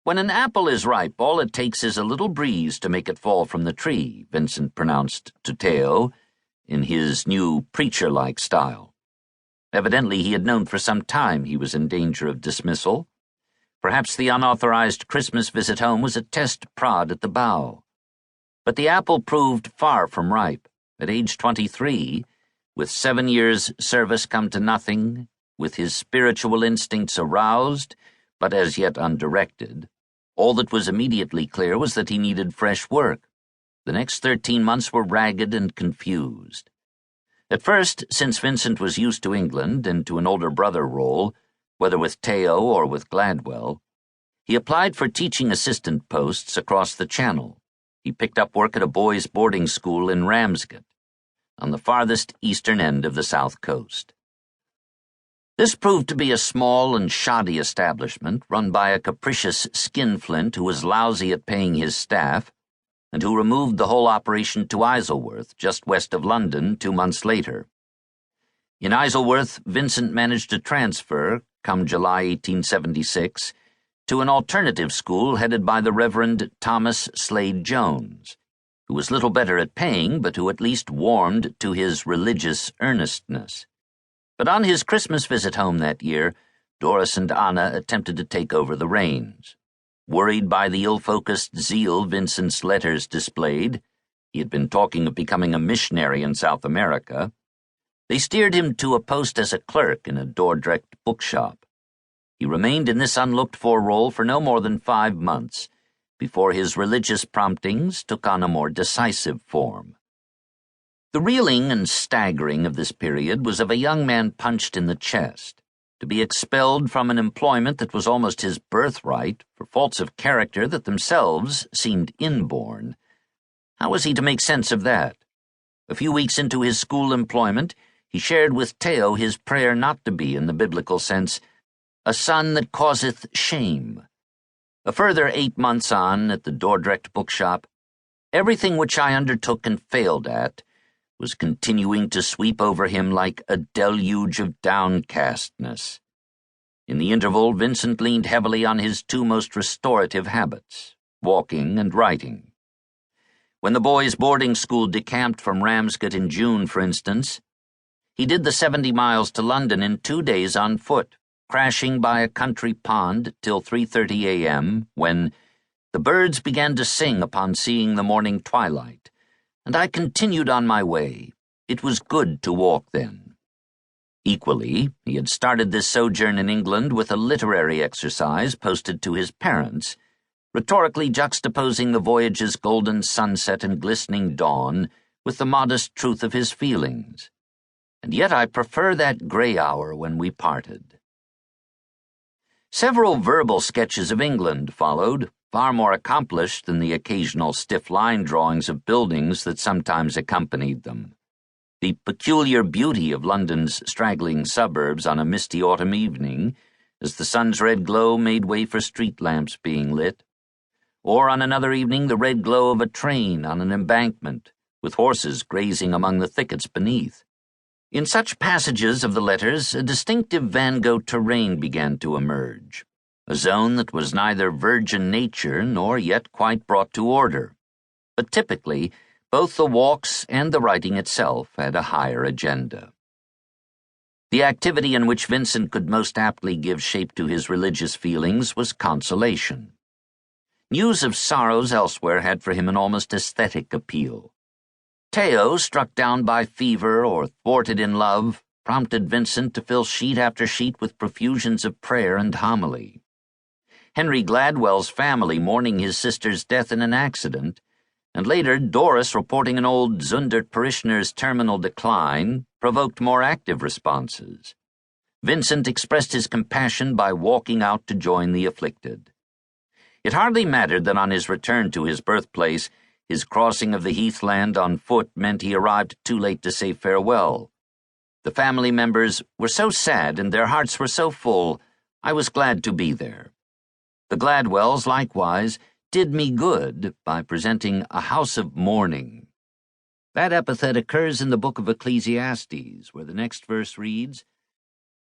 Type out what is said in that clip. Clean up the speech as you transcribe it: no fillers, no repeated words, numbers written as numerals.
"When an apple is ripe, all it takes is a little breeze to make it fall from the tree," Vincent pronounced to Theo, in his new preacher-like style. Evidently he had known for some time he was in danger of dismissal. Perhaps the unauthorized Christmas visit home was a test prod at the bow. But the apple proved far from ripe. At age 23, with 7 years' service come to nothing, with his spiritual instincts aroused, but as yet undirected, all that was immediately clear was that he needed fresh work. The next 13 months were ragged and confused. At first, since Vincent was used to England and to an older brother role, whether with Theo or with Gladwell, he applied for teaching assistant posts across the Channel. He picked up work at a boys' boarding school in Ramsgate, on the farthest eastern end of the South Coast. This proved to be a small and shoddy establishment run by a capricious skinflint who was lousy at paying his staff, and who removed the whole operation to Isleworth, just west of London, 2 months later. In Isleworth, Vincent managed to transfer, come July 1876, to an alternative school headed by the Reverend Thomas Slade Jones, who was little better at paying, but who at least warmed to his religious earnestness. But on his Christmas visit home that year, Doris and Anna attempted to take over the reins. Worried by the ill-focused zeal Vincent's letters displayed, he had been talking of becoming a missionary in South America, they steered him to a post as a clerk in a Dordrecht bookshop. He remained in this unlooked-for role for no more than 5 months, before his religious promptings took on a more decisive form. The reeling and staggering of this period was of a young man punched in the chest, to be expelled from an employment that was almost his birthright for faults of character that themselves seemed inborn. How was he to make sense of that? A few weeks into his school employment, he shared with Theo his prayer not to be, in the biblical sense, a son that causeth shame. A further 8 months on at the Dordrecht bookshop, everything which I undertook and failed at was continuing to sweep over him like a deluge of downcastness. In the interval, Vincent leaned heavily on his 2 most restorative habits, walking and writing. When the boys' boarding school decamped from Ramsgate in June, for instance, he did the 70 miles to London in 2 days on foot, crashing by a country pond till 3:30 a.m., when the birds began to sing upon seeing the morning twilight, and I continued on my way. It was good to walk then. Equally, he had started this sojourn in England with a literary exercise posted to his parents, rhetorically juxtaposing the voyage's golden sunset and glistening dawn with the modest truth of his feelings. And yet I prefer that grey hour when we parted. Several verbal sketches of England followed, far more accomplished than the occasional stiff line drawings of buildings that sometimes accompanied them. The peculiar beauty of London's straggling suburbs on a misty autumn evening, as the sun's red glow made way for street lamps being lit, or on another evening the red glow of a train on an embankment, with horses grazing among the thickets beneath. In such passages of the letters, a distinctive Van Gogh terrain began to emerge, a zone that was neither virgin nature nor yet quite brought to order. But typically, both the walks and the writing itself had a higher agenda. The activity in which Vincent could most aptly give shape to his religious feelings was consolation. News of sorrows elsewhere had for him an almost aesthetic appeal. Theo, struck down by fever or thwarted in love, prompted Vincent to fill sheet after sheet with profusions of prayer and homily. Henry Gladwell's family mourning his sister's death in an accident, and later Doris reporting an old Zundert parishioner's terminal decline, provoked more active responses. Vincent expressed his compassion by walking out to join the afflicted. It hardly mattered that on his return to his birthplace, his crossing of the heathland on foot meant he arrived too late to say farewell. The family members were so sad and their hearts were so full, I was glad to be there. The Gladwells, likewise, did me good by presenting a house of mourning. That epithet occurs in the book of Ecclesiastes, where the next verse reads,